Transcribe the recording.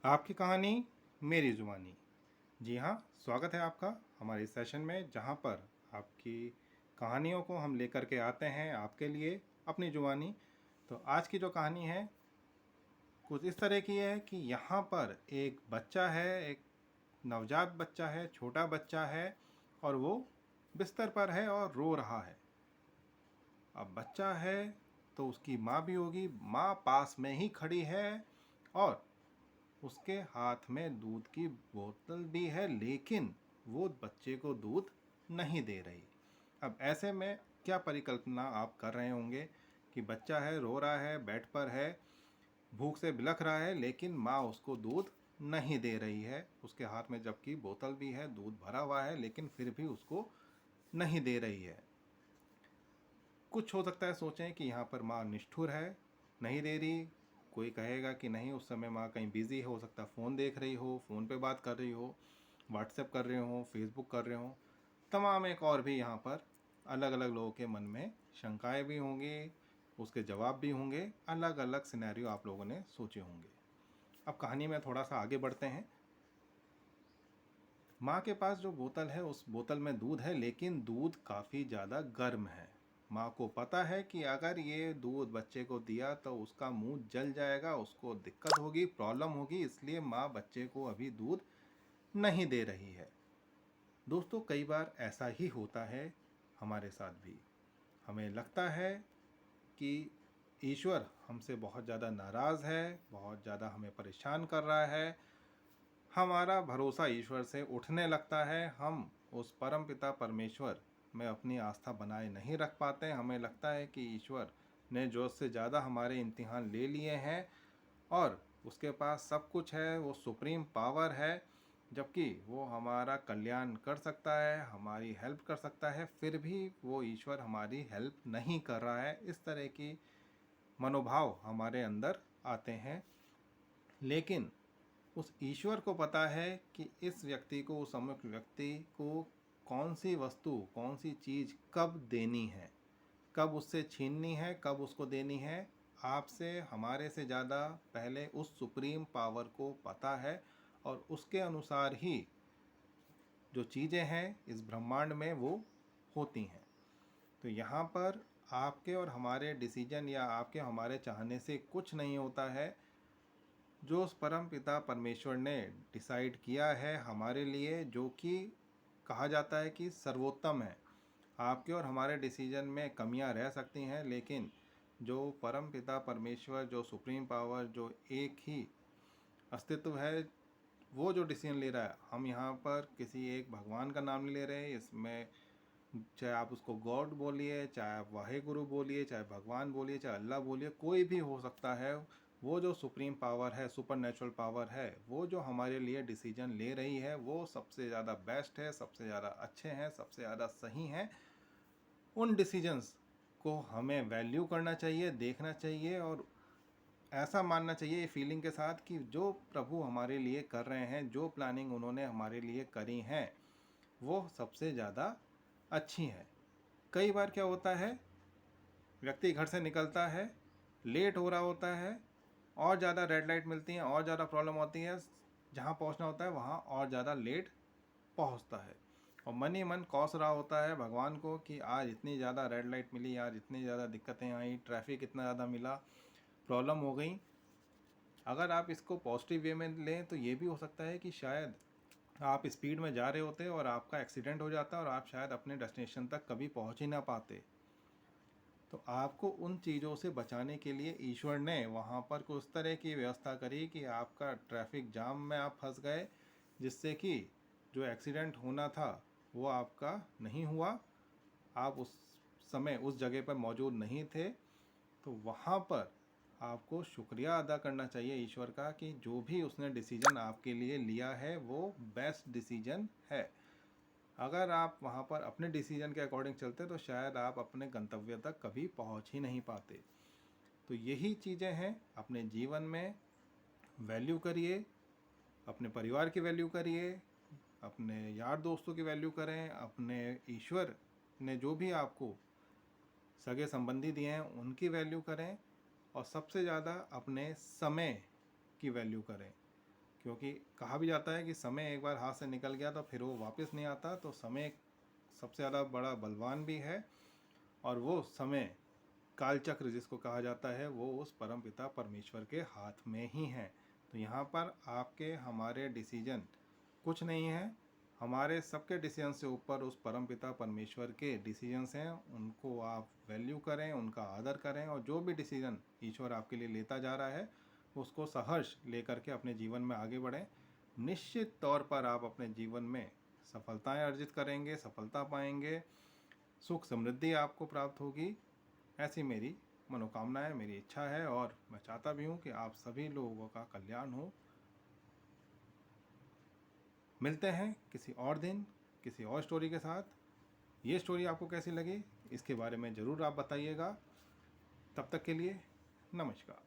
आपकी कहानी मेरी ज़ुबानी। जी हाँ, स्वागत है आपका हमारे इस सेशन में, जहाँ पर आपकी कहानियों को हम लेकर के आते हैं आपके लिए अपनी ज़ुबानी। तो आज की जो कहानी है कुछ इस तरह की है कि यहाँ पर एक बच्चा है, एक नवजात बच्चा है, छोटा बच्चा है, और वो बिस्तर पर है और रो रहा है। अब बच्चा है तो उसकी माँ भी होगी, माँ पास में ही खड़ी है और उसके हाथ में दूध की बोतल भी है, लेकिन वो बच्चे को दूध नहीं दे रही। अब ऐसे में क्या परिकल्पना आप कर रहे होंगे कि बच्चा है, रो रहा है, बेड पर है, भूख से बिलख रहा है, लेकिन माँ उसको दूध नहीं दे रही है। उसके हाथ में जबकि बोतल भी है, दूध भरा हुआ है, लेकिन फिर भी उसको नहीं दे रही है। कुछ हो सकता है सोचें कि यहाँ पर माँ निष्ठुर है, नहीं दे रही। कोई कहेगा कि नहीं, उस समय माँ कहीं बिजी हो सकता है, फ़ोन देख रही हो, फ़ोन पे बात कर रही हो, व्हाट्सएप कर रहे हो, फेसबुक कर रहे हो। तमाम एक और भी यहाँ पर अलग अलग लोगों के मन में शंकाएं भी होंगी, उसके जवाब भी होंगे, अलग अलग सिनेरियो आप लोगों ने सोचे होंगे। अब कहानी में थोड़ा सा आगे बढ़ते हैं। माँ के पास जो बोतल है, उस बोतल में दूध है, लेकिन दूध काफ़ी ज़्यादा गर्म है। माँ को पता है कि अगर ये दूध बच्चे को दिया तो उसका मुंह जल जाएगा, उसको दिक्कत होगी, प्रॉब्लम होगी, इसलिए माँ बच्चे को अभी दूध नहीं दे रही है। दोस्तों, कई बार ऐसा ही होता है हमारे साथ भी। हमें लगता है कि ईश्वर हमसे बहुत ज़्यादा नाराज़ है, बहुत ज़्यादा हमें परेशान कर रहा है। हमारा भरोसा ईश्वर से उठने लगता है, हम उस परम पिता परमेश्वर में अपनी आस्था बनाए नहीं रख पाते। हमें लगता है कि ईश्वर ने ज़रूरत से ज़्यादा हमारे इम्तिहान ले लिए हैं और उसके पास सब कुछ है, वो सुप्रीम पावर है, जबकि वो हमारा कल्याण कर सकता है, हमारी हेल्प कर सकता है, फिर भी वो ईश्वर हमारी हेल्प नहीं कर रहा है। इस तरह की मनोभाव हमारे अंदर आते हैं। लेकिन उस ईश्वर को पता है कि इस व्यक्ति को, उस अमुक व्यक्ति को कौन सी वस्तु, कौन सी चीज़ कब देनी है, कब उससे छीननी है, कब उसको देनी है। आपसे, हमारे से ज़्यादा पहले उस सुप्रीम पावर को पता है, और उसके अनुसार ही जो चीज़ें हैं इस ब्रह्मांड में वो होती हैं। तो यहाँ पर आपके और हमारे डिसीजन या आपके हमारे चाहने से कुछ नहीं होता है। जो उस परम पिता परमेश्वर ने डिसाइड किया है हमारे लिए, जो कि कहा जाता है कि सर्वोत्तम है। आपके और हमारे डिसीजन में कमियां रह सकती हैं, लेकिन जो परम पिता परमेश्वर, जो सुप्रीम पावर, जो एक ही अस्तित्व है, वो जो डिसीजन ले रहा है, हम यहाँ पर किसी एक भगवान का नाम नहीं ले रहे हैं। इसमें चाहे आप उसको गॉड बोलिए, चाहे आप वाहे गुरु बोलिए, चाहे भगवान बोलिए, चाहे अल्लाह बोलिए, कोई भी हो सकता है। वो जो सुप्रीम पावर है, सुपर नेचुरल पावर है, वो जो हमारे लिए डिसीजन ले रही है, वो सबसे ज़्यादा बेस्ट है, सबसे ज़्यादा अच्छे हैं, सबसे ज़्यादा सही हैं। उन डिसीजंस को हमें वैल्यू करना चाहिए, देखना चाहिए, और ऐसा मानना चाहिए ये फीलिंग के साथ कि जो प्रभु हमारे लिए कर रहे हैं, जो प्लानिंग उन्होंने हमारे लिए करी हैं, वो सबसे ज़्यादा अच्छी हैं। कई बार क्या होता है, व्यक्ति घर से निकलता है, लेट हो रहा होता है, और ज़्यादा रेड लाइट मिलती हैं, और ज़्यादा प्रॉब्लम होती है, जहाँ पहुँचना होता है वहाँ और ज़्यादा लेट पहुँचता है, और मन ही मन कौस रहा होता है भगवान को कि आज इतनी ज़्यादा रेड लाइट मिली, आज इतनी ज़्यादा दिक्कतें आई, ट्रैफिक इतना ज़्यादा मिला, प्रॉब्लम हो गई। अगर आप इसको पॉजिटिव वे में लें तो ये भी हो सकता है कि शायद आप स्पीड में जा रहे होते और आपका एक्सीडेंट हो जाता और आप शायद अपने डेस्टिनेशन तक कभी पहुंच ही ना पाते। तो आपको उन चीज़ों से बचाने के लिए ईश्वर ने वहाँ पर कुछ तरह की व्यवस्था करी कि आपका ट्रैफिक जाम में आप फंस गए, जिससे कि जो एक्सीडेंट होना था वो आपका नहीं हुआ। आप उस समय उस जगह पर मौजूद नहीं थे। तो वहाँ पर आपको शुक्रिया अदा करना चाहिए ईश्वर का कि जो भी उसने डिसीजन आपके लिए लिया है वो बेस्ट डिसीजन है। अगर आप वहाँ पर अपने डिसीजन के अकॉर्डिंग चलते तो शायद आप अपने गंतव्य तक कभी पहुँच ही नहीं पाते। तो यही चीज़ें हैं, अपने जीवन में वैल्यू करिए, अपने परिवार की वैल्यू करिए, अपने यार दोस्तों की वैल्यू करें, अपने ईश्वर ने जो भी आपको सगे संबंधी दिए हैं उनकी वैल्यू करें, और सबसे ज़्यादा अपने समय की वैल्यू करें। क्योंकि कहा भी जाता है कि समय एक बार हाथ से निकल गया तो फिर वो वापस नहीं आता। तो समय सबसे ज़्यादा बड़ा बलवान भी है, और वो समय कालचक्र जिसको कहा जाता है वो उस परमपिता परमेश्वर के हाथ में ही है। तो यहाँ पर आपके हमारे डिसीजन कुछ नहीं है, हमारे सबके डिसीजन से ऊपर उस परमपिता परमेश्वर के डिसीजंस हैं। उनको आप वैल्यू करें, उनका आदर करें, और जो भी डिसीजन ईश्वर आपके लिए लेता जा रहा है उसको सहर्ष लेकर के अपने जीवन में आगे बढ़ें। निश्चित तौर पर आप अपने जीवन में सफलताएं अर्जित करेंगे, सफलता पाएंगे, सुख समृद्धि आपको प्राप्त होगी। ऐसी मेरी मनोकामना है, मेरी इच्छा है, और मैं चाहता भी हूँ कि आप सभी लोगों का कल्याण हो। मिलते हैं किसी और दिन किसी और स्टोरी के साथ। ये स्टोरी आपको कैसी लगी इसके बारे में ज़रूर आप बताइएगा। तब तक के लिए नमस्कार।